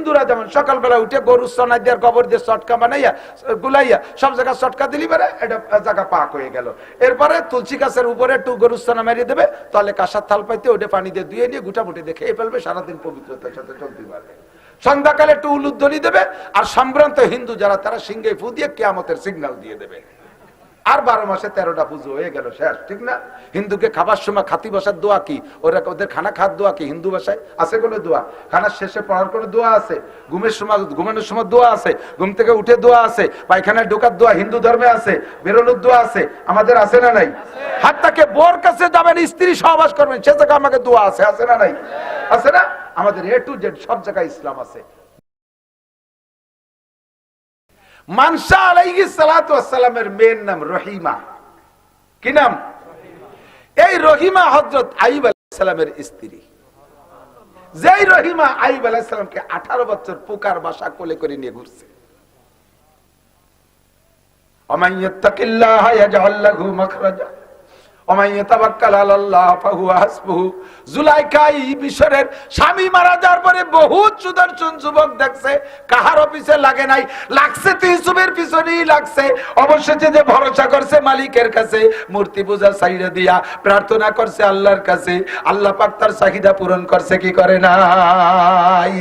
হিন্দুরা যেমন সকালবেলা উঠে গরুর সনা দিয়ে গোবর দিয়ে চটকা বানাইয়া গুলাইয়া সব জায়গায় চটকা দিলি বেড়ে এটা জায়গা পাক হয়ে গেল। এরপরে তুলসী গাছের উপরে একটু গরুর সনা মারিয়ে দেবে, তাহলে কাঁসার থাল পাইতে ওটা পানি দিয়ে ধুয়ে নিয়ে গুটামুটি দিয়ে খেয়ে ফেলবে, সারাদিন পবিত্রতার সাথে চলতে পারবে। সন্ধ্যাকালে একটু উলুধ্বনি দেবে, আর সম্ভ্রান্ত হিন্দু যারা তারা সিংহে ফু দিয়ে কিয়ামতের সিগন্যাল দিয়ে দেবে। আর 12 মাসে 13টা পুজো হয়ে গেল, শেষ। ঠিক না? হিন্দুকে খাবার সময় খাতি বসার দোয়া কি? ওরা ওদের খানা খাওয়ার দোয়া কি? হিন্দু ভাষায় আছে কোনো দোয়া? খানার শেষে পড়ার কোনো দোয়া আছে? ঘুমানোর সময় দোয়া আছে, ঘুম থেকে উঠে দোয়া আছে, পায়খানায় ঢোকার দোয়া হিন্দু ধর্মে আছে, বেরোনোর দোয়া আছে, আমাদের আছে না নাই? হাতটাকে বোর কাছে যাবেন, স্ত্রী সহবাস করবেন, সে জায়গায় আমাকে দোয়া আছে, আছে না নাই? আছে না? আমাদের A to Z সব জায়গায় ইসলাম আছে। মানসা আলাইহিস সালাতু ওয়াস সালামের মেয়ের নাম রহিমা। কি নাম? এই রহিমা হযরত আইয়ুব আলাইহিস সালামের স্ত্রী। যেই রহিমা আইয়ুব আলাইহিস সালামকে 18 বছর পোকার বাসা কোলে করে নিয়ে ঘুরছে। ওমান ইয়াত্তাকিল্লাহা ইয়াজআল লাহু মাখরাজা ওমান ইয়াতাওয়াক্কাল আলাল্লাহ ফাহুয়া হাসবুহু। জুলাইখা মিশরের স্বামী মারা যাওয়ার পরে বহুত সুদর্শন যুবক দেখছে, কাহার অফিসে লাগে নাই, লাগছে তো ইউসুফের পিছনেই লাগছে। অবশেষে যে ভরসা করছে মালিকের কাছে, মূর্তি পূজা ছাইড়া দিয়া প্রার্থনা করছে আল্লাহর কাছে, আল্লাহ পাক তার চাহিদা পূরণ করছে কি করে নাই?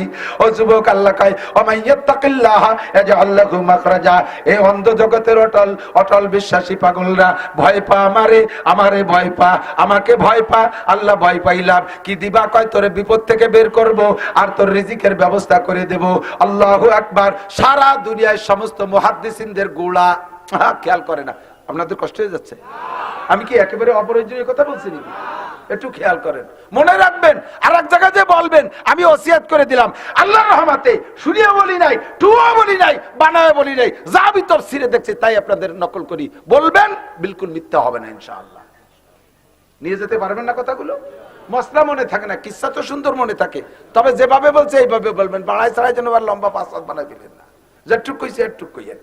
ও যুবক, আল্লাহ কয় ওমান ইয়াত্তাকিল্লাহা ইয়াজআল লাহু মাখরাজা। এই অন্ধ জগতের অটল অটল বিশ্বাসী পাগলরা ভয় পা আমারে, আমারে ভয় পা, আমাকে ভয় পা। আল্লাহ ভয় পাইলাম কি দিবা? কয় তোরে বিপদ থেকে বের করব আর তোর রিজিকের ব্যবস্থা করে দেব। আল্লাহু আকবার। সারা দুনিয়ায় সমস্ত মুহাদ্দিসিনদের গোলা খেয়াল করে না। আপনাদের কষ্ট হয়ে যাচ্ছে? আমি কি একেবারে অপ্রয়োজনীয় কথা বলছি নাকি? একটু খেয়াল করেন, মনে রাখবেন। আর এক জায়গায় যে বলবেন আমি ওসিয়াত করে দিলাম, আল্লাহর রহমতে শুনিয়া বলি নাই, টুয়া বলি নাই, বানায় বলি নাই, যা আমি তাফসীরে দেখছি তাই আপনাদের নকল করি বলবেন, বিলকুল মিথ্যা হবে না ইনশাআল্লাহ। নিয়ে যেতে পারবেন না কথাগুলো? মশলা মনে থাকে না, কিসসা তো সুন্দর মনে থাকে, তবে যেভাবে বলছে এইভাবে বলবেন, বাড়াই ছাড়াই যেন আবার লম্বা 5 হাত বানাই দিলেন না। যেটুক কইছে এটুক কইয়েন।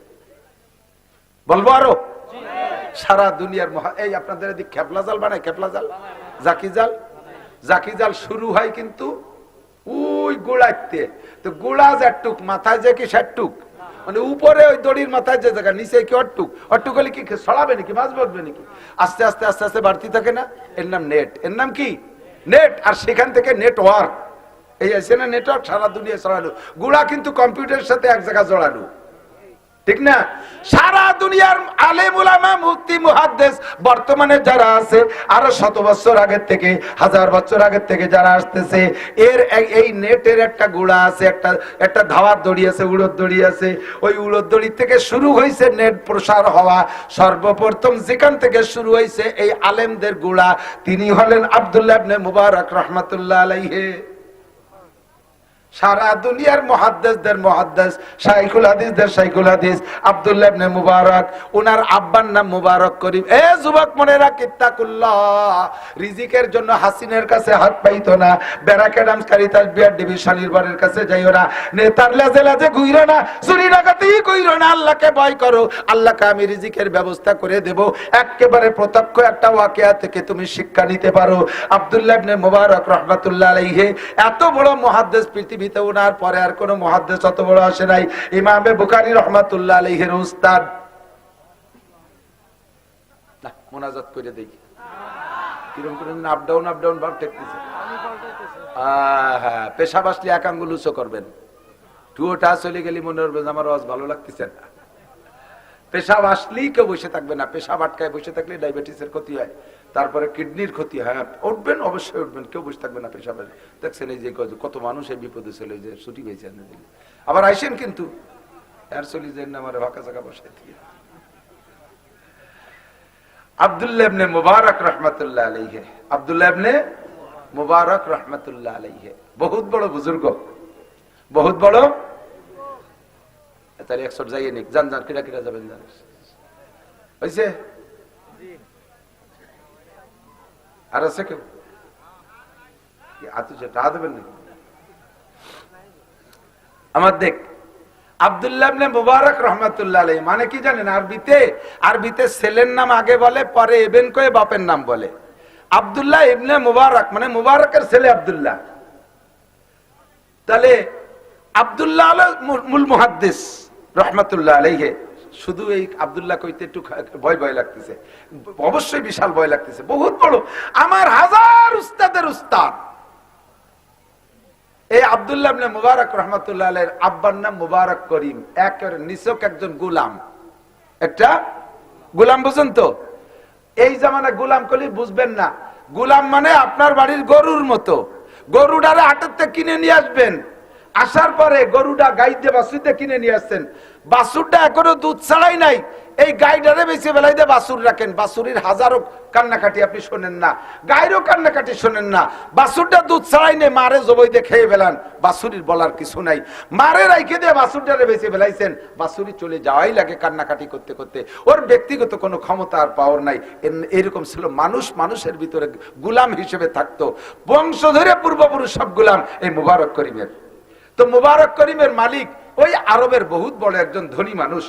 বলবো আরো? সারা দুনিয়ার এই আপনাদের এদিক খেপলা জাল বানায়, খেপলা জাল, জাকি জাল। জাকি জাল শুরু হয় কিন্তু ওই গোড়াইতে, তো গোড়া যেটুক মাথায় যে কি সেটুক, মানে উপরে ওই দড়ির মাথায় যে জায়গা, নিচে কি অটুক, অটুক হলে কি ছড়াবে নাকি, মাছ বাঁধবে নাকি? আস্তে আস্তে আস্তে আস্তে বাড়তি থাকে না, এর নাম নেট। এর নাম কি? নেট। আর সেখান থেকে নেটওয়ার্ক, এই আছে না নেটওয়ার্ক, সারা দুনিয়া ছড়ানো। গুড়া কিন্তু কম্পিউটারের সাথে এক জায়গা জড়ানো, ঠিক না? সারা দুনিয়ার আলেম উলামা মুফতি মুহাদ্দিস বর্তমানে যারা আছে, আরো 100 বছর আগের থেকে, 1000 বছর আগের থেকে যারা আসতেছে, এর এই নেটের একটা গুড়া আছে, একটা ধাওয়ার দড়ি আছে, উড়োর দড়ি আছে। ওই উড়োর দড়ি থেকে শুরু হয়েছে নেট প্রসার হওয়া। সর্বপ্রথম যেখান থেকে শুরু হয়েছে এই আলেমদের গুড়া, তিনি হলেন আব্দুল্লাহ ইবনে মুবারক রাহমাতুল্লাহ আলাইহি। সারা দুনিয়ার মুহাদ্দিসদের মুহাদ্দিস, শাইখুল হাদিসদের শাইখুল হাদিস আব্দুল্লাহ ইবনে মুবারক। ওনার আব্বার নাম মুবারক করিম। এ যুবক, মনে রাখ, ইত্তাকুল্লাহ। রিজিকের জন্য হাসিনের কাছে হাত পাইতো না, ব্যারাকেডামসকারী তাসবিহার ডিভিশনের বারের কাছে যাইও না, নেতার লেজে লেজে ঘুইরো না, চুরি ডাকাতি কইরো না, আল্লাহকে ভয় করো। আল্লাহকে আমি রিজিকের ব্যবস্থা করে দেব। একেবারে প্রত্যক্ষ একটা ওয়াকিয়া থেকে তুমি শিক্ষা নিতে পারো। আব্দুল্লাহ ইবনে মুবারক রাহমাতুল্লাহ আলাইহি এত বড় মুহাদ্দিস, পৃথিবীতে ওনার পরে আর কোন মুহাদ্দিস অত বড় আসে নাই। ইমামে বুখারী রাহমাতুল্লাহ আলাইহির উস্তাদ। না মুনাজাত করে দেই, কিরকম করে আপ ডাউন ভাব টেকতেছে। হ্যাঁ, পেশাব আসলে এক আঙ্গুল উঁচু করবেন। টুয়োটা চলে গেলি মনে হবে আমার আওয়াজ ভালো লাগতেছে না। পেশাব আসলেই কেউ বসে থাকবে না। পেশাব আটকায় বসে থাকলে ডায়াবেটিসের ক্ষতি হয়, তারপরে কিডনির ক্ষতি হয়। উঠবেন, অবশ্যই উঠবেন, কেউ বসে থাকবে না পেশাবে। দেখছেন এই যে কত মানুষ এই বিপদে চলে, যে ছুটি পেয়েছে আবার আইসেন, কিন্তু আর চলে যান না আমার ভাকা জায়গা বসাই দিয়ে। আব্দুল্লাহ ইবনে মুবারক রাহমাতুল্লাহ আলাইহি, আব্দুল্লাহ ইবনে মুবারক রাহমাতুল্লাহ আলাইহি বহুত বড় বুজুর্গ, বহুত বড়। তাহলে 100 যাইয়ে নিক, জান জান কিরা কিরা যাবেন, জান হইছে? আর আছে কেউ? আমার দেখ, আব্দুল্লাহ ইবনে মুবারক রাহমাতুল্লাহ আলাইহি মানে কি জানেন? আরবিতে ছেলের নাম আগে বলে, পরে ইবন কয়ে বাপের নাম বলে। আব্দুল্লাহ ইবনে মুবারক মানে মুবারকের ছেলে আব্দুল্লাহ। তাহলে আব্দুল্লাহ মূল মুহাদ্দিস রহমাতুল্লাহ আলাইহি। শুধু এই আব্দুল্লাহ কইতে একটু ভয় ভয় লাগতেছে, অবশ্যই বিশাল ভয় লাগতেছে, বহুত বড়, আমার হাজার উস্তাদের উস্তাদ। এই আব্দুল্লাহ ইবনে মুবারক রহমাতুল্লাহ আলাইহির আব্বার নাম মুবারক করিম, একের নিছক একজন গোলাম, একটা গোলাম, বুঝেন তো? এই জামানা গোলাম কলি বুঝবেন না, গোলাম মানে আপনার বাড়ির গরুর মতো, গরুটারে হাটের কিনে নিয়ে আসবেন, আসার পরে গরুটা গাইতে বাছুরতে কিনে নিয়ে আসছেন, বাছুরটা এখনো দুধ ছাড়াই নাই, এই গাইটারে বেশি বেলায় দিয়ে বাছুর রাখেন, বাছুরির হাজারো কান্নাকাটি আপনি শোনেন না, গাইরও কান্নাকাটি শোনেন না, বাছুরটা দুধ ছাড়াই নেই, মারে জবই দিয়ে খেয়ে ফেলান, বাছুরির বলার কিছু নাই, মারে রাইখে দিয়ে বাছুরটারে বেশি ফেলাইছেন, বাছুরি চলে যাওয়াই লাগে কান্নাকাটি করতে করতে, ওর ব্যক্তিগত কোনো ক্ষমতা আর পাওয়ার নাই। এরকম ছিল মানুষ, মানুষের ভিতরে গুলাম হিসেবে থাকতো, বংশ ধরে পূর্বপুরুষ সব গুলাম এই মুবারক করিমের। তো মুবারক করিমের মালিক ওই আরবের বহুত বড় একজন ধনী মানুষ,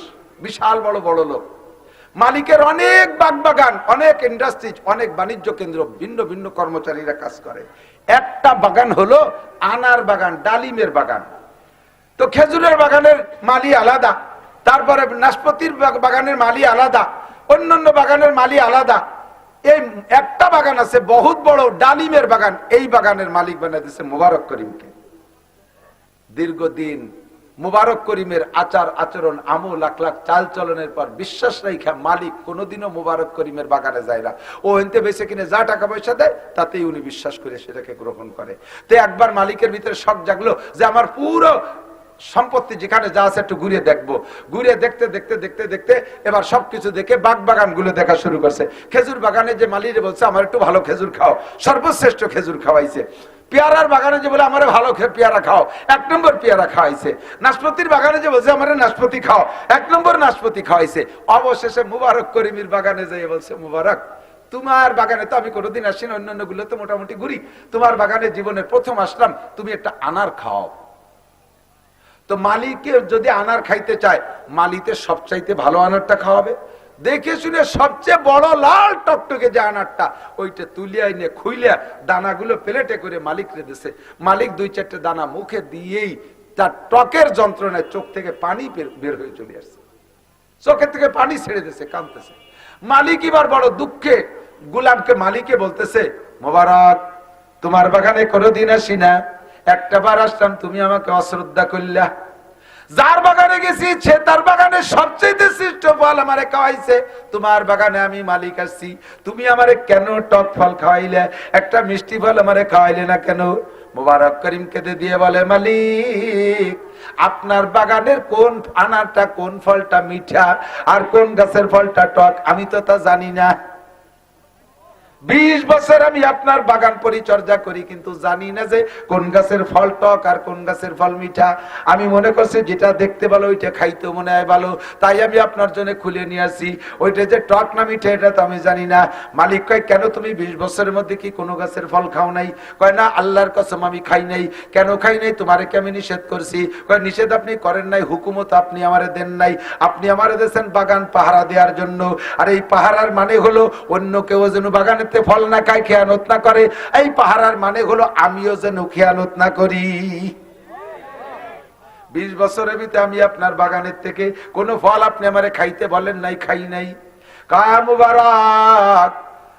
বিশাল বড় বড় লোক, মালিকের অনেক বাগবাগান, অনেক ইন্ডাস্ট্রি, অনেক বাণিজ্য কেন্দ্র, ভিন্ন ভিন্ন কর্মচারীরা কাজ করে। একটা বাগান হলো আনার বাগান, ডালিমের বাগান। তো খেজুরের বাগানের মালি আলাদা, তারপরে নাশপাতির বাগানের মালি আলাদা, অন্যান্য বাগানের মালি আলাদা। এই একটা বাগান আছে বহুত বড় ডালিমের বাগান, এই বাগানের মালিক বানিয়ে দিয়েছে মুবারক করিমকে। দীর্ঘদিন মুবারক করিমের আচার আচরণ, আমল আখলাক, চাল চলনের পর বিশ্বাস রাখা মালিক কোনোদিনও মুবারক করিমের বাগানে যায় না। ও এনতে বেশি কিনে যা টাকা পয়সা দেয় তাতেই উনি বিশ্বাস করে সেটাকে গ্রহণ করে। তো একবার মালিকের ভিতরে শখ জাগলো যে আমার পুরো সম্পত্তি যেখানে যা আছে একটু ঘুরে দেখবো। ঘুরে দেখতে দেখতে দেখতে দেখতে এবার সবকিছু দেখে বাগ বাগান গুলো দেখা শুরু করছে। খেজুর বাগানে যে মালিরে বলছে আমার একটু ভালো খেজুর খাও, সর্বশ্রেষ্ঠ খেজুর খাওয়াইছে। পেয়ারার বাগানে যে বলে আমার ভালো পেয়ারা খাও, 1 নম্বর পেয়ারা খাওয়াইছে। নাশপাতির বাগানে যে বলছে আমার নাশপাতি খাও, 1 নম্বর নাশপাতি খাওয়াইছে। অবশেষে মুবারক করিমের বাগানে যেয়ে বলছে, মুবারক তোমার বাগানে তো আমি কোনোদিন আসি না, অন্যান্য গুলো তো মোটামুটি ঘুরি, তোমার বাগানে জীবনে প্রথম আসলাম, তুমি একটা আনার খাও। তো মালিকে যদি আনার খাইতে চায়, মালিতে সবচাইতে ভালো আনারটা খাওয়াবে, দেখে শুনে সবচেয়ে বড় লাল টকটকে যে আনারটা, ওইটা তুলিয়া এনে খুইলিয়া দানাগুলো প্লেটে করে মালিক রে দিছে। মালিক 2-4টে দানা মুখে দিয়েই তার টকের যন্ত্রণায় চোখ থেকে পানি বের হয়ে চলে আসছে, চোখের থেকে পানি ছেড়ে দিছে, কাঁদতেছে। মালিক এবার বড় দুঃখে গোলামকে মালিকে বলতেছে, মোবারক তোমার বাগানে কোনোদিন আসি না, একটা বার আসলাম, তুমি আমাকে অশ্রদ্ধা করলা। যার বাগানে গেছি সে তার বাগানে সবচেয়ে শ্রেষ্ঠ ফল আমারে খাওয়াইছে, তোমার বাগানে আমি মালিক আসছি, তুমি আমারে কেন টক ফল খাওয়াইলে, একটা মিষ্টি ফল আমারে খাওয়াইলে না কেন? মুবারক করিম কেঁদে দিয়ে বলে, মালিক আপনার বাগানের কোন আনারটা, কোন ফলটা মিঠা আর কোন গাছের ফলটা টক আমি তো তা জানি না। 20 বছর আমি আপনার বাগান পরিচর্যা করি, কিন্তু জানি না যে কোন গাছের ফল টক আর কোন গাছের ফল মিঠা। আমি মনে করছি যেটা দেখতে ভালো ওইটা খাইতে মনে হয় ভালো, তাই আমি আপনার জন্য খুলে নিয়ে আসি, ওইটা যে টক না মিঠা এটা তো আমি জানি না। মালিক কয়, কেন তুমি 20 বছরের মধ্যে কি কোনো গাছের ফল খাও নাই? কয় না, আল্লাহর কসম আমি খাই নাই। কেন খাই নাই? তোমারে কি আমি নিষেধ করছি? কয় নিষেধ আপনি করেন নাই, হুকুমত আপনি আমারে দেন নাই, আপনি আমারে দিয়েছেন বাগান পাহারা দেওয়ার জন্য। আর এই পাহারার মানে হলো অন্য কেউ যেন বাগানে ফল না খায়, খেয়ানত না করে। এই পাহারার মানে হলো আমিও যেন খেয়ানত না করি। 20 বছরের ভিতরে আমি আপনার বাগানের থেকে কোন ফল আপনি আমারে খাইতে বলেন নাই, খাই নাই। কায়া মুবারক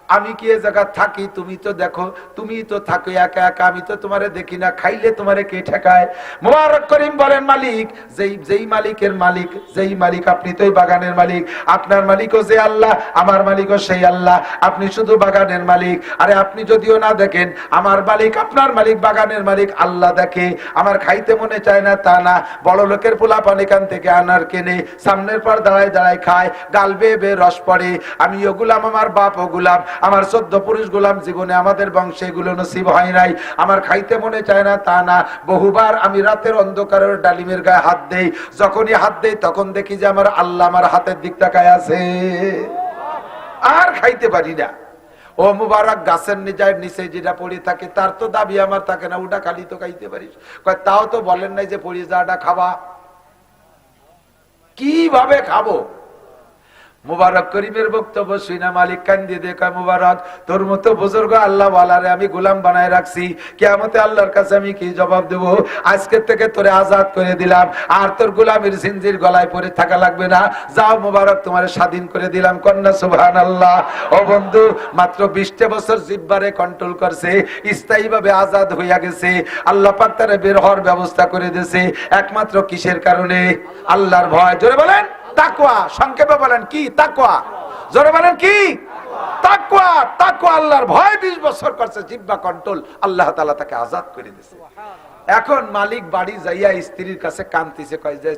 আমি কি এ জায়গা থাকি, তুমি তো দেখো, তুমি তো থাকো একা একা, আমি তো তোমারে দেখি না, খাইলে তোমারে কে ঠেকায়? মুবারক করিম বলেন, মালিক যেই মালিকের মালিক, যেই মালিক আপনি তো এই বাগানের মালিক, আপনার মালিকও যে আল্লাহ, আমার মালিকও সেই আল্লাহ, আপনি শুধু বাগানের মালিক। আরে আপনি যদিও না দেখেন, আমার মালিক, আপনার মালিক, বাগানের মালিক আল্লাহ দেখে। আমার খাইতে মনে চায় না তা না, বড় লোকের পোলাপান এখান থেকে আনার কেনে, সামনের পর দাঁড়ায় দাঁড়ায় খায়, গাল বেয়ে বেয়ে রস পড়ে। আমিও গোলাম, আমার বাপও গোলাম, আমার 14 পুরুষ গোলাম, জীবনে আমাদের বংশে এগুলো নসিব হয় নাই। আমার খাইতে মনে চায় না তা না, বহুবার আমি রাতের অন্ধকারের ডালিমের গায়ে হাত দেই, যখনই হাত দেই তখন দেখি যে আমার আল্লাহ আমার হাতের দিক তাকায় আছে, আর খাইতে পারি না। ও মুবারক গাছের নিচে যেটা পড়ে থাকে তার তো দাবি আমার থাকে না, ওটা খালি তো খাইতে পারিস। কয় তাও তো বলেন নাই যে পড়ে যাওয়াটা খাবা, কিভাবে খাবো? মুবারক করিমের বক্তব্য শুনে মালিক কান্দি দিয়ে কয়, মুবারক তোর মতো বুজুর্গ আল্লাহ ওয়ালারে আমি গোলাম বানায় রাখছি, কিয়ামতে আল্লাহর কাছে আমি কি জবাব দেব? আজকের থেকে তোরে আজাদ করে দিলাম, আর তোর গোলামের জিনজির গলায় পড়ে থাকা লাগবে না। যাও মুবারক, তোমারে স্বাধীন করে দিলাম। কন্যা সুবহানাল্লাহ। ও বন্ধু, মাত্র 20 বছর জিহ্বারে কন্ট্রোল করছে, স্থায়ীভাবে আজাদ হইয়া গেছে। আল্লাহ পাক তারে বের হওয়ার ব্যবস্থা করে দিয়েছে, একমাত্র কিসের কারণে? আল্লাহর ভয়। জোরে বলেন তাকওয়া। সংক্ষেপে বলেন কি তাকওয়া? জোরে বলেন কি তাকওয়া? তাকওয়া, আল্লাহর ভয় 20 বছর করছে, জিহ্বা কন্ট্রোল, আল্লাহ তাআলা তাকে আজাদ করে দিয়েছে। এখন মালিক বাড়ি যাইয়া স্ত্রীর কাছে কাঁদতেছে, কয় যে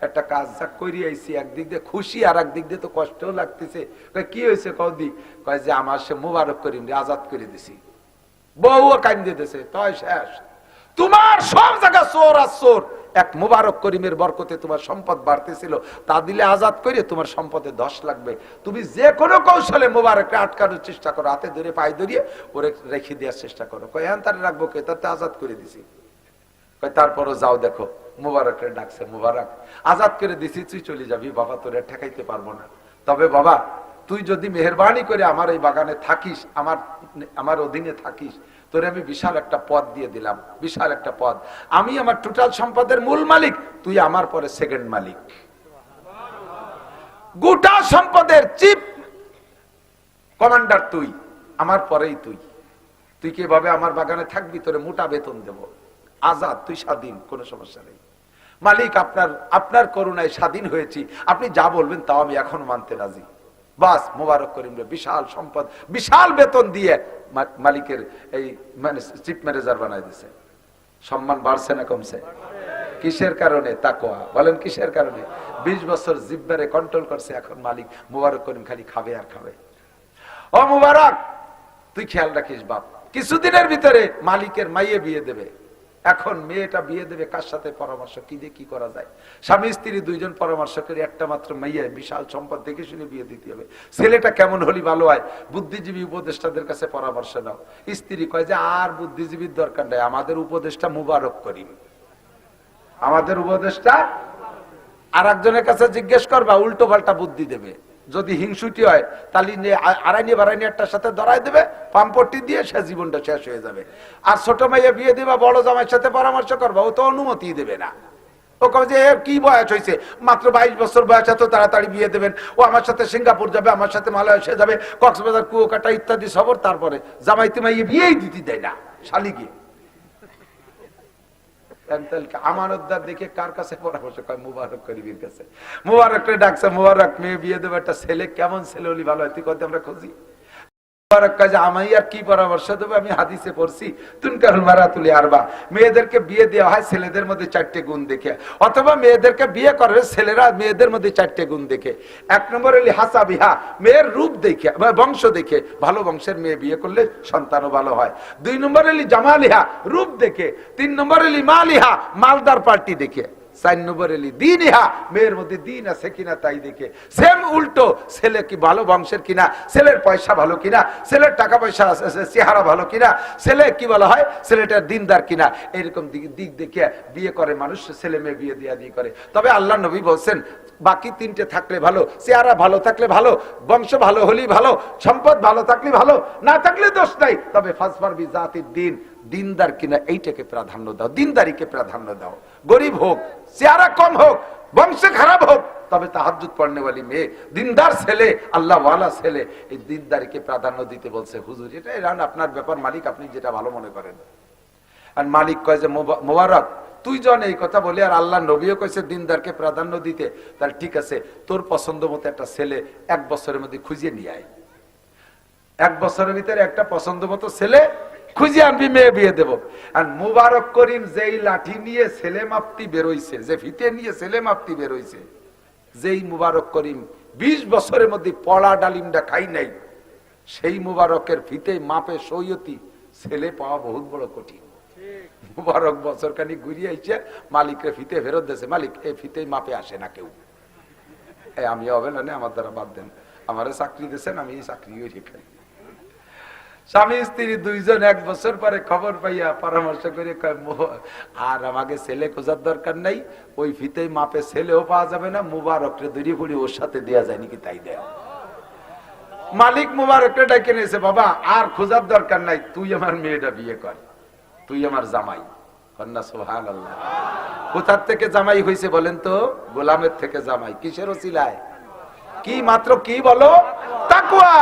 একটা কাজ যা করি আইছি, একদিক দিয়ে খুশি আর একদিক দিয়ে তো কষ্টও লাগতেছে। কি হয়েছে কৌদি? কয় যে আমার সে মুবারক করিম রে আজাদ করে দিছি। বউও কান্দে দিতেছে, তাই শেষ। তোমার সব জায়গা চোর আর চোর, এক মুবারক করিমের বরকতে তোমার সম্পদ বাড়তেছিল, তা দিলে আজাদ করে তোমার সম্পদে 10 লাগবে। তুমি যে কোনো কৌশলে মুবারককে আটকানোর চেষ্টা করো, হাতে ধরে পায়ে ধরিয়ে ওরে রেখে দেওয়ার চেষ্টা করো। কয় হ্যাঁ তার রাখবো কে, তার তো আজাদ করে দিছি। কয় তারপরও যাও দেখো, মুবারকরে ডাকছে, মুবারক আজাদ করে দিছি, তুই চলে যাবি বাবা, তোরে ঠেকাইতে পারবো না। তবে বাবা তুই যদি মেহেরবানি করে আমার এই বাগানে থাকিস, আমার অধীনে থাকিস, তোরে আমি বিশাল একটা পদ দিয়ে দিলাম, বিশাল একটা পদ। আমি আমার টোটাল সম্পদের মূল মালিক, তুই আমার পরে সেকেন্ড মালিক। গোটা সম্পদের চিফ কমান্ডার তুই, আমার পরেই তুই। তুই কিভাবে আমার বাগানে থাকবি, তোরে মোটা বেতন দেব, আজাদ, তুই স্বাধীন, কোনো সমস্যা নেই। মালিক আপনার করুণায় স্বাধীন হয়েছি, আপনি যা বলবেন তাও আমি এখন মানতে রাজি। বাস মুবারক করিম রে বিশাল সম্পদ, বিশাল বেতন দিয়ে মালিকের এই মানে চিফ ম্যানেজার বানাই দিছে। সম্মান বাড়ছে না কমছে? কিসের কারণে? তাকওয়া। বলেন কিসের কারণে? 20 বছর জিহ্বারে কন্ট্রোল করছে, এখন মালিক মুবারক করিম খালি খাবে আর খাবে। ও মুবারক, তুই খেয়াল রাখিস বাপ, কিছুদিনের ভিতরে মালিকের মাইয়ে বিয়ে দেবে। এখন মেয়েটা বিয়ে দেবে কার সাথে? পরামর্শ কি দিয়ে কি করা যায়। স্বামী স্ত্রী দুইজন পরামর্শ করে একটা মাত্র মাইয়া, বিশাল সম্পদ দেখে শুনে বিয়ে দিতে হবে। ছেলেটা কেমন হলি ভালো হয়? বুদ্ধিজীবী উপদেষ্টাদের কাছে পরামর্শ নাও। স্ত্রী কয় যে আর বুদ্ধিজীবীর দরকার নাই, আমাদের উপদেষ্টা মুবারক করিম, আমাদের উপদেষ্টা। আর একজনের কাছে জিজ্ঞেস করবা, উল্টো পাল্টা বুদ্ধি দেবে। যদি হিংসুটি হয় তাহলে আড়াইনি বাড়াইনি একটার সাথে ধরাই দেবে, পাম্পটি দিয়ে সে জীবনটা শেষ হয়ে যাবে। আর ছোট মেয়ে বিয়ে দিবা, বড় জামাইয়ের সাথে পরামর্শ করবা, ও তো অনুমতি দেবে না। ও কবে যে কি বয়স হয়েছে, মাত্র 22 বছর বয়স, এত তাড়াতাড়ি বিয়ে দেবেন? ও আমার সাথে সিঙ্গাপুর যাবে, আমার সাথে মালয়েশিয়া যাবে, কক্সবাজার কুয়াকাটা ইত্যাদি সবর। তারপরে জামাইতে মাইয়ে বিয়েই দিতে দেয় না শালিকে। আমানতদার দেখে কার কাছে পরামর্শ? কয় মুবারক করিমের কাছে। মুবারককে ডাকছে, মুবারক মেয়ে বিয়ে দেবে, একটা ছেলে কেমন ছেলে হলি ভালো হয়, তুই কত আমরা খুঁজি। আমি আর কি পরামর্শ দেবো? আমি হাদিসে পড়ছি, তুনকারুল মারাতুলি আরবা, মেয়েদেরকে বিয়ে দেওয়া হয় ছেলেদের মধ্যে 4টে গুণ দেখে, অথবা মেয়েদেরকে বিয়ে করবে ছেলেরা মেয়েদের মধ্যে 4টে গুণ দেখে। 1 নম্বর হলি হাসাবিহা, মেয়ের রূপ দেখে, বংশ দেখে, ভালো বংশের মেয়ে বিয়ে করলে সন্তানও ভালো হয়। 2 নম্বর হলি জামালিহা, রূপ দেখে। 3 নম্বর হলি মালিহা, মালদার পার্টি দেখে। 4 নম্বর হলি দিনহা, মেয়ের মধ্যে দিন আছে কিনা তাই দেখে। সেম উল্টো, ছেলে কি ভালো বংশের কিনা, ছেলের পয়সা ভালো কিনা, ছেলের টাকা পয়সা আছে, চেহারা ভালো কিনা, ছেলে কি বলা হয় ছেলেটার দিনদার কিনা, এরকম দিক দেখে বিয়ে করে মানুষ, ছেলে মেয়ে বিয়ে দিয়া দিয়ে করে। তবে আল্লাহ নবী বলছেন বাকি 3টে থাকলে ভালো, চেহারা ভালো থাকলে ভালো, বংশ ভালো হলেই ভালো, সম্পদ ভালো থাকলে ভালো, না থাকলে দোষ নাই। তবে ফাসফার বিজাতির দিন, দিনদার কিনা এইটাকে প্রাধান্য দাও, দিনদারিকে প্রাধান্য দাও। গরিব হোক, চেহারা কম হোক, বংশ খারাপ হোক, তবে তাহাজ্জুদ পড়নেওয়ালি মেয়ে, দিনদার ছেলে, আল্লাহ ওয়ালা ছেলে, এই দিনদারিকে প্রাধান্য দিতে বলছে হুজুর। এটা আপনার ব্যাপার মালিক, আপনি যেটা ভালো মনে করেন। আর মালিক কয় যে মোবারক, তুই জন এই কথা বলি আর আল্লাহ নবীও কইছে দিনদারকে প্রাধান্য দিতে, তাহলে ঠিক আছে, তোর পছন্দ মতো একটা ছেলে 1 বছরের মধ্যে খুঁজে নিয়ে আয়। 1 বছরের ভিতরে একটা পছন্দ মতো ছেলে খুঁজে আনবি, মেয়ে বিয়ে দেব। আর মুবারক করিম যেই লাঠি নিয়ে ছেলে মাপতি বেরোইছে, যে ফিতে নিয়ে ছেলে মাপতি বেরোইছে, যেই মুবারক করিম 20 বছরের মধ্যে পড়া ডালিমটা খাই নাই, সেই মুবারকের ফিতে মাপে সৈয়তি ছেলে পাওয়া বহুত বড় কঠিন। মুবারক বছর খানি ঘুরিয়ে আইছে, মালিকরে ফিতে ফেরত দিয়েছে, মালিক এই ফিতে মাপে আসে না কেউ। আমি হবে না, আমার দ্বারা বাদ দেন, আমারে চাকরি দিয়েছেন, আমি এই চাকরি রেখে। স্বামী স্ত্রী দুইজন 1 বছর পরে খবর পাইয়া পরামর্শ করে কয় আর আমাকে ছেলে খোঁজার দরকার নাই, ওই ফিতেই মাপে ছেলেও পাওয়া যাবে না, মুবারকরে দড়ি ফুড়ি ওর সাথে দেয়া যায় নাকি তাই দেয়। মালিক মুবারকরে ডেকে নিয়েছে, বাবা আর খোঁজার দরকার নাই, তুই আমার মেয়েটা বিয়ে কর, তুই আমার জামাই। কন্যা সুবহানাল্লাহ। কোথার থেকে জামাই হয়েছে বলেন তো? গোলামের থেকে জামাই। কিসের ওসিলায়? কি মাত্র কি বলো? তাকওয়া।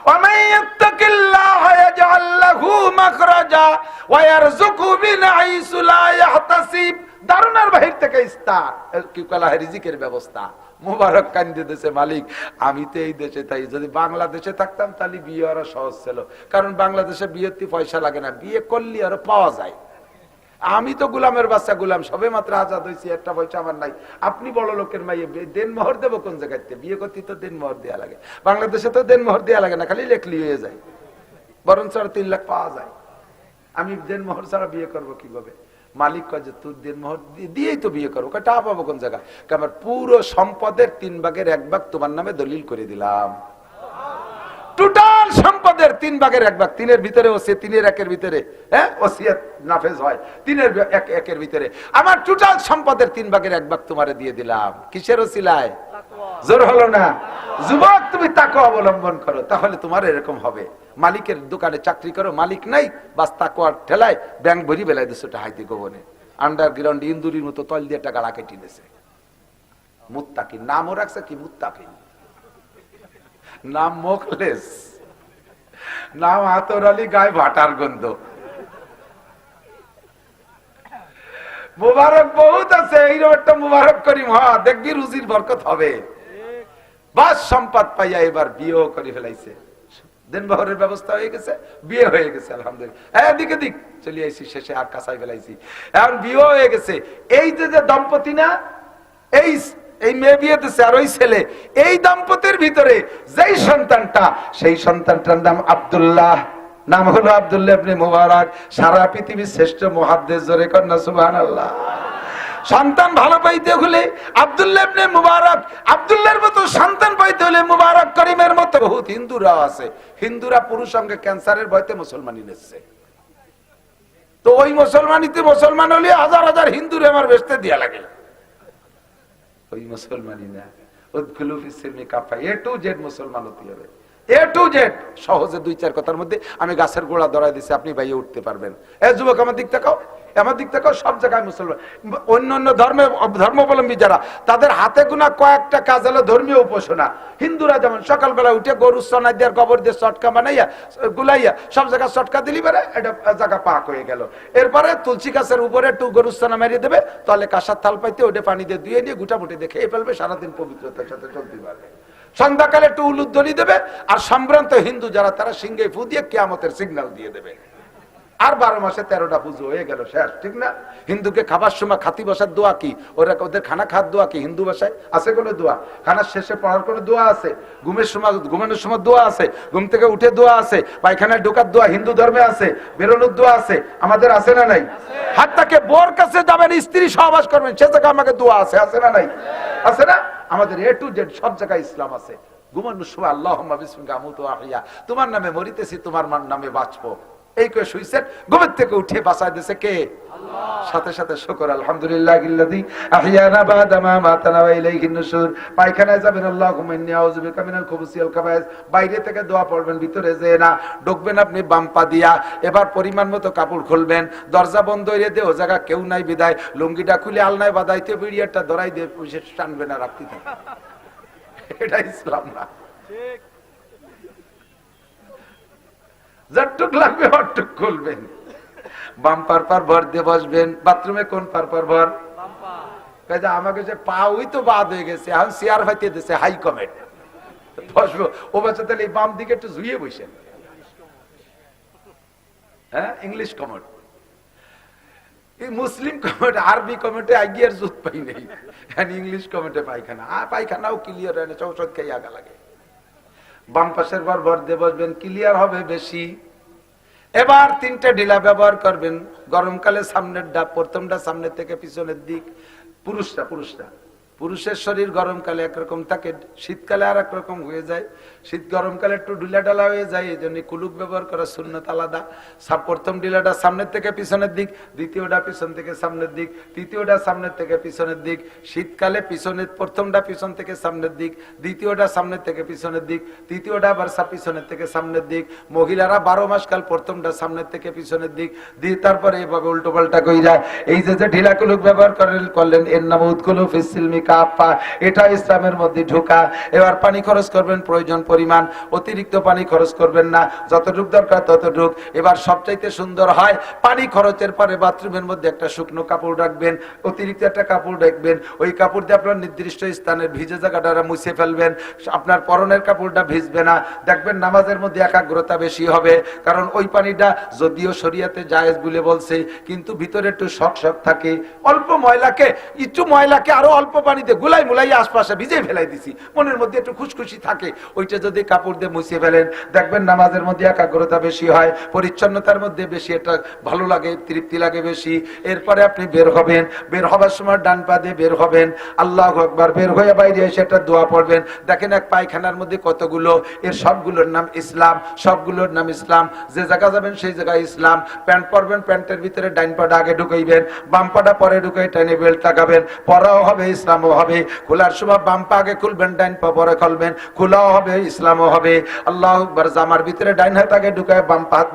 ওয়ামান ইয়াত্তাকিল্লাহা ইয়াজআল লাহু মাখরাজা ওয়া ইয়ারযুকহু মিন হাইসু লা ইয়াহতাসিব। দারুণার বাহির থেকে ইস্তার কি কলা রিজিকের ব্যবস্থা। মুবারক কান্দে দেশে, মালিক আমি তো এই দেশে, তাই যদি বাংলাদেশে থাকতাম তাহলে বিয়ে করা সহজ ছিল, কারণ বাংলাদেশে বিয়েতে পয়সা লাগে না, বিয়ে করলে আরো পাওয়া যায়। আমি তো গোলামের বাচ্চা, গোলাম সবে মাত্র আজাদ হয়েছি, একটা পয়সা আমার নাই। আপনি বড় লোকের মাইয়ে, দেন মোহর দেবো কোন জায়গাতে? বিয়ে করতে তো দেন মোহর দেওয়া লাগে, বাংলাদেশে তো দেন মোহর দেওয়া লাগে না, খালি লেখলি হয়ে যায়, বরং 3 লাখ পাওয়া যায়। আমি দেন মোহর ছাড়া বিয়ে করবো কিভাবে? মালিক কয় যে তুই দেন মোহর দিয়েই তো বিয়ে করবো। টাকা পাবো কোন জায়গায়? আমার পুরো সম্পদের 3 ভাগের 1 ভাগ তোমার নামে দলিল করে দিলাম। টোটাল সম্পদের 3 ভাগের 1 ভাগ, 3-এর ভিতরে ওসি, 3-এর 1-এর ভিতরে ওসিয়ত নাফেজ হয়, 3-এর 1-1-এর ভিতরে আমার টোটাল সম্পদের 3 ভাগের 1 ভাগ তোমারে দিয়ে দিলাম। কিসের ওসিলায়? জোর হলো না? যুবক তুমি তাকওয়া অবলম্বন করো, তাহলে তোমার এরকম হবে। মালিকের দোকানে চাকরি করো, মালিক নাই, বাস তাকওয়ার ঠেলায় ব্যাংক ভরি বেলায় দিচ্ছে ওটা হাইতে গোবনে, আন্ডারগ্রাউন্ড ইন্দুরির মতো তল দিয়ে টাকা কেটে নিয়েছে। মুত্তাকিন নামও রাখছে কি? মুত্তাকিন নাম মোখলেস, নাম আতর আলী, গায়ে ভাটার গন্ধ। মুবারক বহুত আছে, এইরকম একটা মুবারক করিম হ, দেখবি রুজির বরকত হবে। বাস সম্পদ পাইয়া এবার বিয়েও করে ফেলাইছে, দেনবহরের ব্যবস্থা হয়ে গেছে, বিয়ে হয়ে গেছে আলহামদুলিল্লাহ। এদিকে দিক চলে আইছি, শেষে আর কাঁচাই ফেলাইছি, এখন বিয়ে হয়ে গেছে। এই যে দম্পতি না, এই মেয়ে বিয়ে দিচ্ছে আর ওই ছেলে, এই দম্পতির ভিতরে যেই সন্তানটা, সেই সন্তানটার নাম আব্দুল্লাহ, নাম হলো আব্দুল্লাহ ইবনে মুবারক। সারা পৃথিবীর শ্রেষ্ঠ মুহাদ্দিস, জোরে কন্যা সুবহানাল্লাহ। সন্তান ভালো পাইতে হলে আব্দুল্লাহ ইবনে মুবারক, আব্দুল্লাহর মতো সন্তান পাইতে হলে মুবারক করিমের মতো বহুত হিন্দুরাও আছে। হিন্দুরা পুরুষ সঙ্গে ক্যান্সারের ভয়তে মুসলমানি নিচ্ছে, তো ওই মুসলমানিতে মুসলমান হলে হাজার হাজার হিন্দুরে আমার বেচতে দিয়া লাগে। ওই মুসলমানই না, উদখুলু ফিস সিলমি কাফা, এ টু জেড মুসলমান হতে হবে, এ টু জেড। সহজে 2-4 কথার মধ্যে আমি গাছের গোড়া ধরাই দিছি, আপনি ভাইয়ে উঠতে পারবেন। এ যুবক আমার দিক তাকাও, আমার দিক থেকেও সব জায়গায় মুসলমান। অন্য অন্য ধর্মাবলম্বী যারা, তাদের হাতে গোনা কয়েকটা কাজ হলো ধর্মীয় উপাসনা। হিন্দুরা যেমন সকালবেলা উঠে গরু সনা দিয়ে গোবর দিয়ে চটকা বানাইয়া গুলাইয়া সব জায়গায় চটকা দিলি পারে, এটা জায়গা পাক হয়ে গেল। এরপরে তুলসী গাছের উপরে একটু গরু সনা মারিয়ে দেবে, তাহলে কাঁসার থাল পাইতে ওটা পানি দিয়ে ধুয়ে নিয়ে গুটামুটি দেখে খেয়ে ফেলবে, সারাদিন পবিত্রতার সাথে চলতে পারবে। সন্ধ্যাকালে একটু উলুধ্বনি দেবে, আর সম্ভ্রান্ত হিন্দু যারা, তারা সিংহে ফু দিয়ে কিয়ামতের সিগন্যাল দিয়ে দেবে। আর 12 মাসে 13টা পুজো হয়ে গেল, শেষ, ঠিক না? হিন্দুকে খাবার সময় খাতি বসার দোয়া কি? ওদের খানা খাওয়ার দোয়া কি? হিন্দু ভাষায় আছে কোনো দোয়া? খানার শেষে পড়ার কোনো দোয়া আছে? ঘুমের সময়, ঘুমানোর সময় দোয়া আছে, ঘুম থেকে উঠে দোয়া আছে, পায়খানায় ঢোকার দোয়া হিন্দু ধর্মে আছে, বেরোনোর দোয়া আছে, আমাদের আছে না নাই? হাতটাকে বোর কাছে যাবেন, স্ত্রী সহবাস করবেন, সে জায়গায় আমাকে দোয়া আছে, আছে না নাই? আছে না? আমাদের এ টু জেড সব জায়গায় ইসলাম আছে। ঘুমানোর সময় আল্লাহুম্মা বিসমিকা আমুতু ওয়া আহইয়া, তোমার নামে মরিতেছি, তোমার নামে বাঁচবো, এই করে শুইছেন, ঘুমের থেকে উঠে বাঁচায় দিয়েছে কে? আল্লাহ। সাথে সাথে শুকর আলহামদুলিল্লাহিল্লাযী আহইয়ানা বা'দা মা মাতানা ওয়া ইলাইহিন নুশুর। পায়খানায় যাবেন, আল্লাহুম্মা ইন্নী আউযু বিকা মিনাল খুবুসি ওয়াল খাবায়েস, বাইরে থেকে দোয়া পড়বেন, ভিতরে যেয়ে না। ঢুকবেন আপনি বাম পা দিয়া, এবার পরিমাণ মতো কাপড় খুলবেন, দরজা বন্ধ হইরে দে, ও জায়গা কেউ নাই বিদায় লুঙ্গিটা খুলে আলনায় বাঁধাইতে, বিড়িয়ারটা ধরাই দিয়ে পুলিশে টানবে না, রাখতে থাকে। এটা ইসলাম না। ঠিক, যতটুক লাগবে অতটুক খুলবেন, বাম পার ভর দিয়ে বসবেন। বাথরুমে কোন পার ভর? আমাকে যে পা ওই তো বাদ হয়ে গেছে, এখন চেয়ার ভাইতে দিয়েছে হাই কমেন্ট, বসবো ও বাচ্চা, তাহলে বাম দিকে একটু ঝুঁয়ে বসেন। হ্যাঁ, ইংলিশ কমেন্ট, মুসলিম কমেন্ট, আরবি কমেন্টে আগিয়ার জুত পাই নেই, ইংলিশ কমেন্টে পায়খানা, পায়খানাও ক্লিয়ার হয় না, চৌষট খাই আগা লাগে। বাম পাশের ভর দিয়ে বসবেন, ক্লিয়ার হবে বেশি। এবার 3টে ঢিলা ব্যবহার করবেন। গরমকালে সামনের ডাব, প্রথমটা সামনের থেকে পিছনের দিক, পুরুষটা পুরুষের শরীর গরমকালে একরকম থাকে, শীতকালে আর একরকম হয়ে যায়। শীত গরমকালে একটু ঢিলাঢালা হয়ে যায়, এই জন্য কুলুক ব্যবহার করা সুন্নত আলাদা। প্রথম ঢিলাটা সামনের থেকে পিছনের দিক, দ্বিতীয়টা পিছন থেকে সামনের দিক, তৃতীয়টা সামনের থেকে পিছনের দিক। শীতকালে পিছনের প্রথমটা পিছন থেকে সামনের দিক, দ্বিতীয়টা সামনের থেকে পিছনের দিক, তৃতীয়টা আবার পিছনের থেকে সামনের দিক। মহিলারা 12 মাস কাল প্রথমটা সামনের থেকে পিছনের দিক দিয়ে তারপরে এইভাবে উল্টো পাল্টা কইরা এই যে ঢিলা কুলুক ব্যবহার করলেন, এর নাম উৎকুলু ফিস সিলমি কাফা, এটা ইসলামের মধ্যে ঢোকা। এবার পানি খরচ করবেন প্রয়োজন পরিমাণ, অতিরিক্ত পানি খরচ করবেন না, যতটুক দরকার ততটুক। এবার সবচাইতে সুন্দর হয় পানি খরচের পরে বাথরুমের মধ্যে একটা শুকনো কাপড় রাখবেন, অতিরিক্ত একটা কাপড় রাখবেন। ওই কাপড় দিয়ে আপনার নির্দিষ্ট স্থানের ভিজে জায়গাটা মুছে ফেলবেন, আপনার পরনের কাপড়টা ভিজবে না। দেখবেন নামাজের মধ্যে একাগ্রতা বেশি হবে, কারণ ওই পানিটা যদিও শরিয়াতে জায়েজ বলে বলছে, কিন্তু ভিতরে একটু শক শক থাকে। অল্প ময়লাকে, একটু ময়লাকে আরো অল্প পানিতে গুলাই মুলাই আশপাশে ভিজে ফেলাই দিছি, মনের মধ্যে একটু খুশখুশি থাকে, ওইটা যদি কাপড় দিয়ে মুছে ফেলেন দেখবেন নামাজের মধ্যে একাগ্রতা বেশি হয়, পরিচ্ছন্নতার মধ্যে বেশি এটা ভালো লাগে, তৃপ্তি লাগে বেশি। এরপরে আপনি বের হবেন, বের হবার সময় ডান পা দিয়ে বের হবেন, আল্লাহু আকবার, বের হয়ে বাইরে এসে একটা দোয়া পড়বেন। দেখেন এক পায়খানার মধ্যে কতগুলো, এর সবগুলোর নাম ইসলাম, সবগুলোর নাম ইসলাম। যে জায়গা যাবেন সেই জায়গায় ইসলাম। প্যান্ট পরবেন, প্যান্টের ভিতরে ডাইন পাটা আগে ঢুকাইবেন, বাম পাটা পরে ঢুকাই টেনে বেল্ট লাগাবেন, পরাও হবে ইসলামও হবে। খোলার সময় বাম পা আগে খুলবেন, ডাইন পা পরে খুলবেন, খোলাও হবে ইসলামও হবে। আল্লাহু আকবার, জামার ভিতরে ডাইন হাত আগে ঢুকায়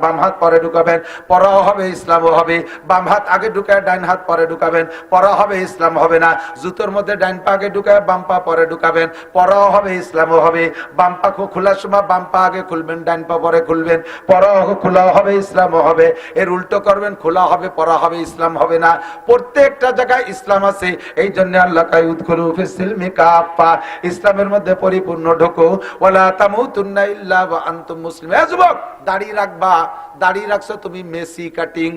বাম হাত পরে ঢুকাবেন, পরাও হবে ইসলামও হবে। বাম হাত আগে ঢুকায় ডাইন হাত পরে ঢুকাবেন, পরা হবে ইসলাম হবে না। জুতোর মধ্যে ডাইন পা আগে ঢুকায় বাম পা পরে ঢুকাবেন, পরাও হবে ইসলামও হবে। বাম পা খোলার সময় বাম পা আগে খুলবেন, ডাইন পা পরে খুলবেন, পরাও খোলা হবে ইসলামও হবে। এর উল্টো করবেন, খোলা হবে পরা হবে, ইসলাম হবে না। প্রত্যেকটা জায়গায় ইসলাম আছে, এই জন্য আল্লাহ কয় উদখুলু ফিস সিলমি কাফা, ইসলামের মধ্যে পরিপূর্ণ ঢোকো। ওয়ালা তামুতুন্না ইল্লা ওয়া আনতুম মুসলিমুন। এ যুবক, দাড়ি রাখবা, দাড়ি রাখছো তুমি মেসি কাটিং,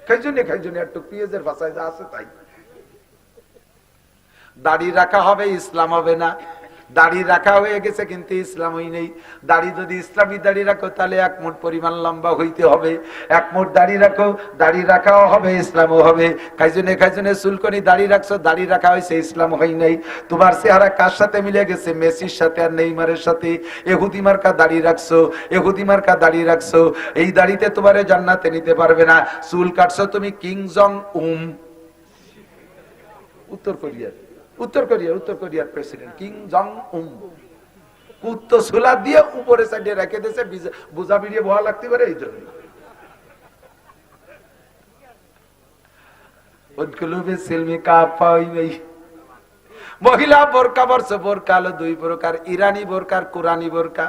খাইজুনি একটু পেঁয়াজের ভাষায় যা আছে তাই। দাড়ি রাখা হবে, ইসলাম হবে না। দাড়ি রাখা হয়ে গেছে কিন্তু ইসলামই নেই। দাড়ি যদি ইসলামী দাড়ি রাখো তাহলে 1 মুঠ পরিমাণ লম্বা হইতে হবে। 1 মুঠ দাড়ি রাখো, দাড়ি রাখাও হবে, ইসলামও হবে। খাইজুনে চুলকনি দাড়ি রাখছো, দাড়ি রাখা হয়েছে, ইসলাম হয় নাই। তোমার চেহারা কার সাথে মিলে গেছে? মেসির সাথে আর নেইমারের সাথে। এহুদি মার্কা দাড়ি রাখছো, এহুদি মার্কা দাড়ি রাখছো, এই দাড়িতে তোমারে জান্নাতে নিতে পারবে না। চুল কাটছো তুমি কিং জং উম, উত্তর কোরিয়ার প্রেসিডেন্ট কিং জং উম, কুত্তো সুলা দিয়ে উপরে সাইডে রেখে দিয়েছে, বোঝা বিড়িয়ে ভয় লাগতে পারে এই জন্য। মহিলা বোরকা পরছে, বোরকা হলো 2 প্রকার, ইরানি বোরকা আর কুরানি বোরকা।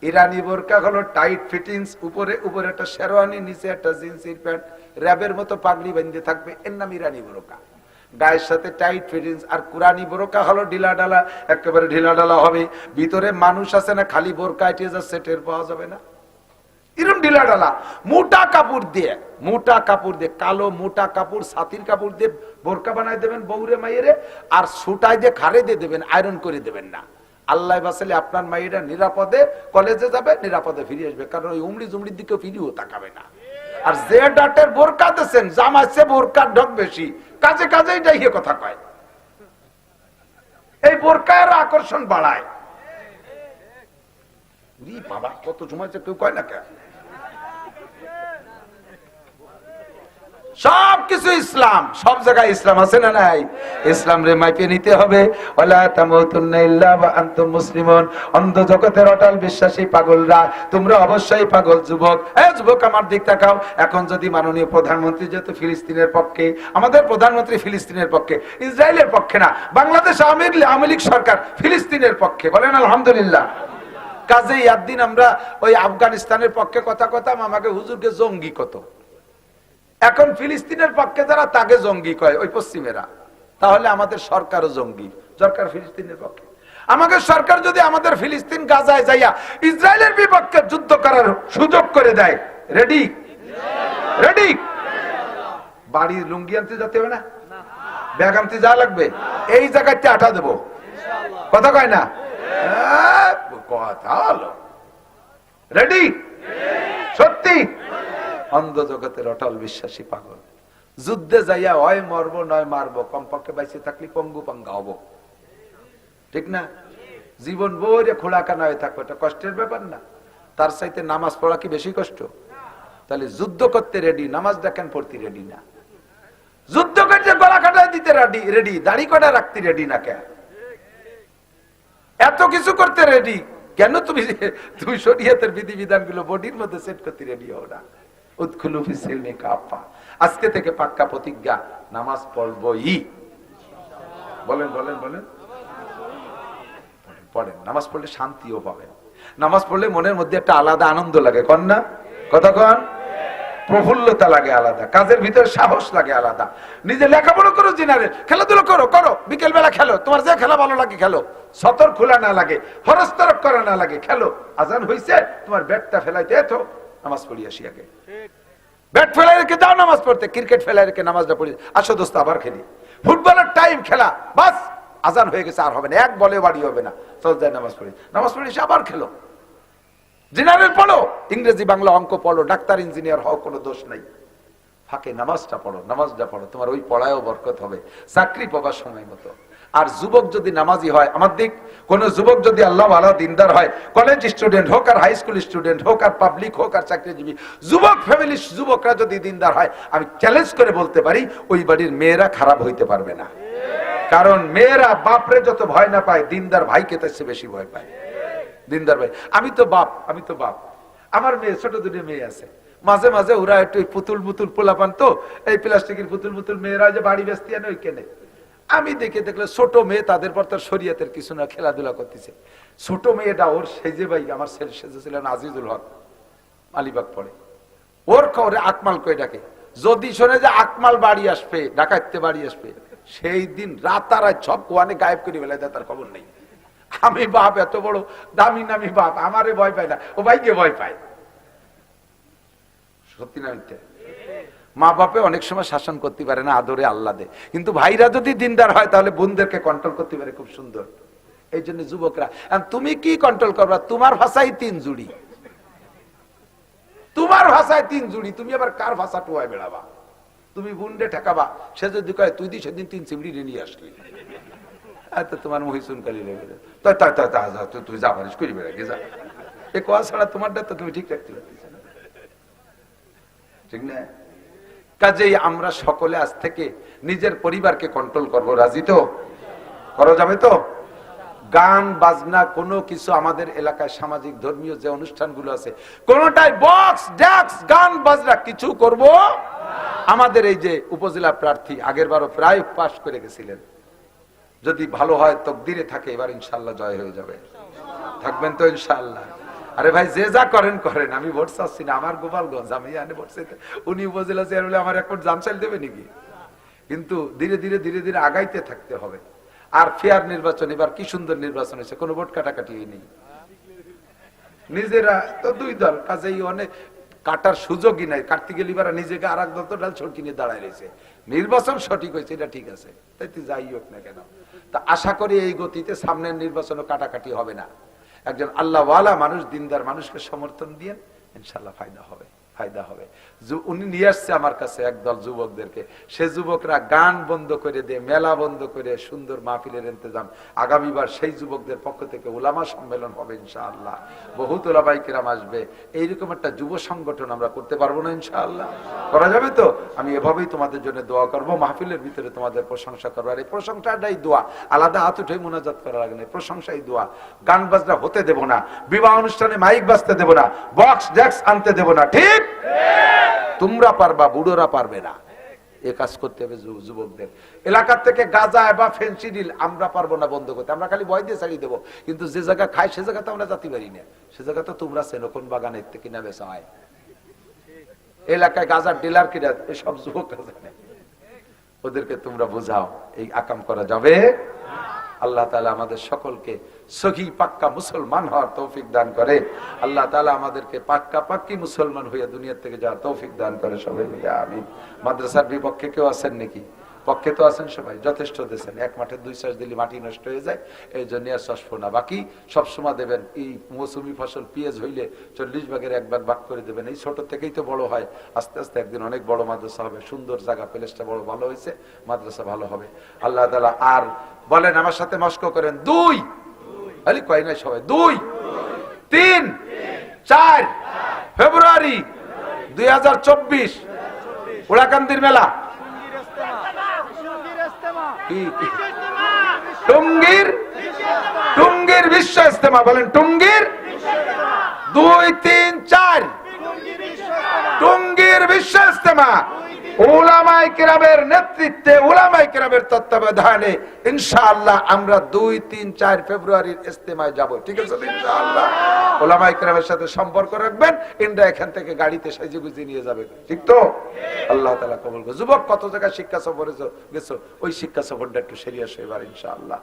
ইরানি বোরকা হলো টাইট ফিটিংস, উপরে একটা শেরওয়ানি, নিচে একটা জিন্সের প্যান্ট, র্যাবের মতো পাগড়ি বেঁধে থাকবে, এর নাম ইরানি বোরকা, গায়ের সাথে টাইট ফিটিংস। আর কুরানি বোরকা হলো ঢিলা ঢালা, একেবারে ঢিলা ঢালা হবে, ভিতরে মানুষ আছে না, খালি বোরকা এটে যাচ্ছে, টের পাওয়া যাবে না, এরকম ঢিলা ঢালা। মোটা কাপড় দিয়ে, কালো মোটা কাপড়, ছাতির কাপড় দিয়ে বোরকা বানায় দেবেন বউরে মাইয়েরে, আর সুটাই দিয়ে খারে দিয়ে দেবেন, আয়রন করে দেবেন না। আল্লাহ বাসালে আপনার মাইয়েরা নিরাপদে কলেজে যাবে, নিরাপদে ফিরে আসবে, কারণ ওই উমড়ি জুমড়ির দিকে ফিরিও তাকাবে না। আর যে ডাটের বোরকা দিচ্ছেন, জামাইছে বোরকার ঢক বেশি, কাজে কাজেই যাইয়ে কথা কয়, এই বোরকার আকর্ষণ বাড়ায়। বাবা কত সময় কেউ কয় না কেন, সবকিছু ইসলাম, সব জায়গায় ইসলাম আছে না নাই? ইসলাম রে মাইপে নিতে হবে। ওয়ালা তামুতুন্না ইল্লা ওয়া আনতুম মুসলিমুন। অন্ধ জগতের অটল বিশ্বাসী পাগলরা, তোমরা অবশ্যই পাগল। যুবক, যুবক আমার দিক তাকাও। এখন যদি মাননীয় প্রধানমন্ত্রী যেহেতু ফিলিস্তিনের পক্ষে, আমাদের প্রধানমন্ত্রী ফিলিস্তিনের পক্ষে, ইসরায়েলের পক্ষে না, বাংলাদেশ আওয়ামী লীগ সরকার ফিলিস্তিনের পক্ষে, বলেন আলহামদুলিল্লাহ। কাজেই একদিন আমরা ওই আফগানিস্তানের পক্ষে কথা কথা আমাকে হুজুরকে জঙ্গি কত, এখন ফিলিস্তিনের পক্ষে যারা তাকে জঙ্গি কয় ওই পশ্চিমেরা, তাহলে আমাদের সরকারও জঙ্গি। সরকার ফিলিস্তিনের পক্ষে, আমাদের সরকার যদি আমাদের ফিলিস্তিন গাজায় যাইয়া ইসরায়েলের বিপক্ষে যুদ্ধ করার সুযোগ করে দেয়, রেডি রেডি। বাড়ির লুঙ্গি আনতে যেতে হবে না, ব্যাগ আনতে যা লাগবে, এই জায়গাতে আটা দেবো, কথা কয় না, কথা হলো রেডি। সত্যি অন্ধ জগতের অটল বিশ্বাসী পাগল। যুদ্ধে যাইয়া হয় মরবো নয় মারবো, কমপক্ষে বাইসে থাকলে পঙ্গু পাঙ্গা হবো, ঠিক না? জীবন ভরে খোলাকানা হয়ে থাকবো, এটা কষ্টের ব্যাপার না? তার চাইতে নামাজ পড়া কি বেশি কষ্ট? তাহলে যুদ্ধ করতে রেডি, নামাজটা কেন পড়তে রেডি না? যুদ্ধ করতে গলা কাটায় দিতে রেডি, দাড়ি কাটা রাখতে রেডি না কেন? এত কিছু করতে রেডি কেন? তুমি শরীয়তের বিধিবিধান গুলো বডির মধ্যে সেট করতে রেডি হও না? উদখুলু ফিস সিলমি কাফা। আজকে থেকে পাক্কা প্রতিজ্ঞা, নামাজ পড়বই। বলেন বলেন বলেন, পড়েন। নামাজ পড়লে শান্তিও পাবেন। নামাজ পড়লে মনের মধ্যে একটা আলাদা আনন্দ লাগে, কন না? কথা কন। প্রফুল্লতা লাগে আলাদা, কাজের ভিতরে সাহস লাগে আলাদা। নিজে লেখাপড়া করো, জিনারে খেলাধুলা করো, বিকেল বেলা খেলো, তোমার যে খেলা ভালো লাগে খেলো, সতর খোলা না লাগে, ফরজ তরক করা না লাগে, খেলো। আজান হইছে, তোমার ব্যাটটা ফেলাইতে এতো নামাজ পড়ি আসি আগে। ব্যাট ফেলাই রেখে যাও নামাজ পড়তে, ক্রিকেট ফেলাই রেখে নামাজটা পড়ি, আসো দোস্ত আবার খেলি। ফুটবলের টাইম খেলা, বাস আজান হয়ে গেছে, আর হবে না, এক বলে বাড়ি হবে না, চল যায় নামাজ পড়ি। নামাজ পড়ি এসে আবার খেলো, জেনারেল পড়ো, ইংরেজি বাংলা অঙ্ক পড়ো, ডাক্তার ইঞ্জিনিয়ার হও, কোনো দোষ নাই। ফাঁকে নামাজটা পড়ো, নামাজটা পড়ো, তোমার ওই পড়ায়ও বরকত হবে, চাকরি পাবার সময় মতো। আর যুবক যদি নামাজি হয়, আমার দিক কোন যুবক যদি আল্লাহ ভালো দিনদার হয়, কলেজ স্টুডেন্ট হোক আর হাই স্কুল স্টুডেন্ট হোক আর পাবলিক হোক আর চাকরিজীবী, যুবক ফ্যামিলির যুবকরা যদি দিনদার হয়, আমি চ্যালেঞ্জ করে বলতে পারি ওই বাড়ির মেয়েরা খারাপ হইতে পারবে না। কারণ মেয়েরা বাপরে যত ভয় না পায়, দিনদার ভাইকে তার চেয়ে বেশি ভয় পায়। দিনদার ভাই, আমি তো বাপ, আমার মেয়ে, ছোট দুটো মেয়ে আছে, মাঝে মাঝে ওরা একটু পুতুল পুতুল পোলাপান, তো এই প্লাস্টিকের পুতুল পুতুল মেয়েরা যে বাড়ি বেস্তি আনে, ওই কেনে। আমি দেখলে ছোট মেয়ে, তাদের পর তার শরীয়তের কিছু না, খেলাধুলা করতেছে। ছোট মেয়েটা ওর সেজে ভাই, আমার ছেলে সেজেছিলেন আজিজুল হক, আলিবাগ পড়ে, ওর খবরে আকমাল কই ডাকে। যদি শোনে যে আকমাল বাড়ি আসবে, ডাকাইতে বাড়ি আসবে, সেই দিন রাতারাত সব কোয়ানে গায়েব করে বেলায়, তার খবর নেই। আমি বাপ, এত বড় দামি নামি বাপ, আমারে ভয় পায় না, ও ভাইকে ভয় পায়। সত্যি না মিথ্যা? মা বাপে অনেক সময় শাসন করতে পারে না, আদরে আল্লাহ দে, কিন্তু ভাইরা যদি দিনদার হয় তাহলে বোনদেরকে কন্ট্রোল করতে পারে খুব সুন্দর। এই জন্য যুবকরা, তুমি কি কন্ট্রোল করবা? তোমার ভাষায় 3 জুড়ি, তোমার ভাষায় 3 জুড়ি, তুমি আবার কার ভাষা টুয়ায় বেড়াবা? তুমি বুন্ডে ঠেকাবা, সে যদি কয় তুই দি সেদিন 3 চিমড়ি নিয়ে আসলি, তোমার মহিসুন কালি লেগে তুই যা পারিস করি বেড়া যা, এ কোয়া ছাড়া তোমারটা তো তুমি ঠিক রাখতে পারতেছ না, ঠিক না? কাজেই আমরা সকলে আজ থেকে নিজের পরিবারকে কন্ট্রোল করবো, রাজি তো? করা যাবে তো? গান বাজনা কোনো কিছু আমাদের এলাকায় সামাজিক ধর্মীয় যে অনুষ্ঠানগুলো আছে, কোনটাই বক্স ড্যাক্স গান বাজনা কিছু করব। আমাদের এই যে উপজেলা প্রার্থী আগের বারও প্রায় পাশ করে গেছিলেন, যদি ভালো হয় তকদিরে থাকে, এবার ইনশাল্লাহ জয় হয়ে যাবে। থাকবেন তো ইনশাল্লাহ? আরে ভাই, যে যা করেন করেন, আমি ভোট চাচ্ছি না, আমার গোপালগঞ্জ, আমি জানি ভোট চাইতে, উনি উপজেলা চেয়ারম্যান আমার এখন জান চাইল দেবে নাকি? কিন্তু ধীরে ধীরে ধীরে ধীরে আগাইতে থাকতে হবে। আর ফেয়ার নির্বাচন, এবার কি সুন্দর নির্বাচন হয়েছে, কোনো ভোট কাটাকাটি নেই, নিজেরা তো 2 দল, কাজেই অনেক কাটার সুযোগই নাই। কাটতে গেলে এবার নিজেকে আর এক দল তো ডাল ছড়কি নিয়ে দাঁড়ায় রয়েছে। নির্বাচন সঠিক হয়েছে, এটা ঠিক আছে, তাই তো যাই হোক না কেন, তা আশা করি এই গতিতে সামনের নির্বাচনও কাটাকাটি হবে না। একজন আল্লাহওয়ালা মানুষ, দিনদার মানুষকে সমর্থন দিয়ে ইনশাল্লাহ ফায়দা হবে, ফায়দা হবে। উনি নিয়ে আসছে আমার কাছে একদল যুবকদেরকে, সে যুবকরা গান বন্ধ করে দিয়ে, মেলা বন্ধ করে সুন্দর মাহফিলের ইন্তজাম। আগামীবার সেই যুবকদের পক্ষ থেকে উলামা সম্মেলন হবে ইনশাআল্লাহ, বহুত উলামায়ে কিরাম আসবে। এইরকম একটা যুব সংগঠন আমরা করতে পারবো না ইনশাআল্লাহ? করা যাবে তো? আমি এভাবেই তোমাদের জন্য দোয়া করবো, মাহফিলের ভিতরে তোমাদের প্রশংসা করবো। আর এই প্রশংসাটাই দোয়া, আলাদা হাত উঠে মুনাজাত করা লাগে না, প্রশংসাই দোয়া। গান বাজনা হতে দেব না, বিবাহ অনুষ্ঠানে মাইক বাজতে দেব না, বক্স ড্যাক্স আনতে দেব না, ঠিক? তোমরা পারবা, বুড়োরা পারবে না। এ কাজ করতে হবে যুবকদের। এলাকার থেকে গাঁজা বা ফেন্সিডিল আমরা পারবো না বন্ধ করতে, আমরা খালি ভয় দিয়ে ছাড়িয়ে দেবো, কিন্তু যে জায়গা খাই সে জায়গা তো আমরা যেতে পারি না। সে জায়গা তো তোমরা চেনো, কোন বাগানের থেকে কিনা বেচা হয়। এলাকায় গাঁজার ডিলার কিনা সব যুবকরা জানে, ওদেরকে তোমরা বোঝাও, এই আকাম করা যাবে। আল্লাহ তাআলা আমাদের সকলকে সহি পাক্কা মুসলমান হওয়ার তৌফিক দান করে। আল্লাহ তাআলা আমাদেরকে পাক্কা পাক্কি মুসলমান হইয়া দুনিয়া থেকে যাওয়ার তৌফিক দান করে, সবাই মিলে আমিন। মাদ্রাসার বিপক্ষে কেউ আছেন নাকি? পক্ষে তো আছেন সবাই, যথেষ্ট দিয়েছেন। এক মাঠে 2 চাষ দিলে মাটি নষ্ট হয়ে যায়, এই জন্য আর চাষবো না। বাকি সবসময় দেবেন। এই মৌসুমি ফসল পেঁয়াজ হইলে 40 ভাগের 1 ভাগ ভাগ করে দেবেন। এই ছোট থেকেই তো বড় হয়, আস্তে আস্তে একদিন অনেক বড় মাদ্রাসা হবে। সুন্দর জায়গা, প্লেসটা বড় ভালো হয়েছে, মাদ্রাসা ভালো হবে আল্লাহ তাআলা। আর বলেন আমার সাথে মস্ক করেন, 2 আরে কয় নাই সবাই, 2 3 4 ফেব্রুয়ারি 2024 উড়াকান্দির মেলা, টুঙ্গির বিশ্ব ইজতেমা। বলেন টুঙ্গির 2 3 4 টুঙ্গির বিশ্ব ইজতেমা। উলামায়ে কেরামের নেতৃত্বে, উলামায়ে কেরামের তত্ত্বাবধানে ইনশাআল্লাহ আমরা 2 3 4 ফেব্রুয়ারির ইজতেমায় যাব। ঠিক আছে ইনশাআল্লাহ। উলামায়ে কেরামের সাথে সম্পর্ক রাখবেন, ইন্ডিয়া এখান থেকে গাড়িতে সাজিয়ে গুজিয়ে নিয়ে যাবে। ঠিক তো? আল্লাহ তাআলা কবুল করুন। যুবক কত জায়গায় শিক্ষা সফরে গেছো, ওই শিক্ষা সফরটা একটু সিরিয়াস হইবার ইনশাআল্লাহ।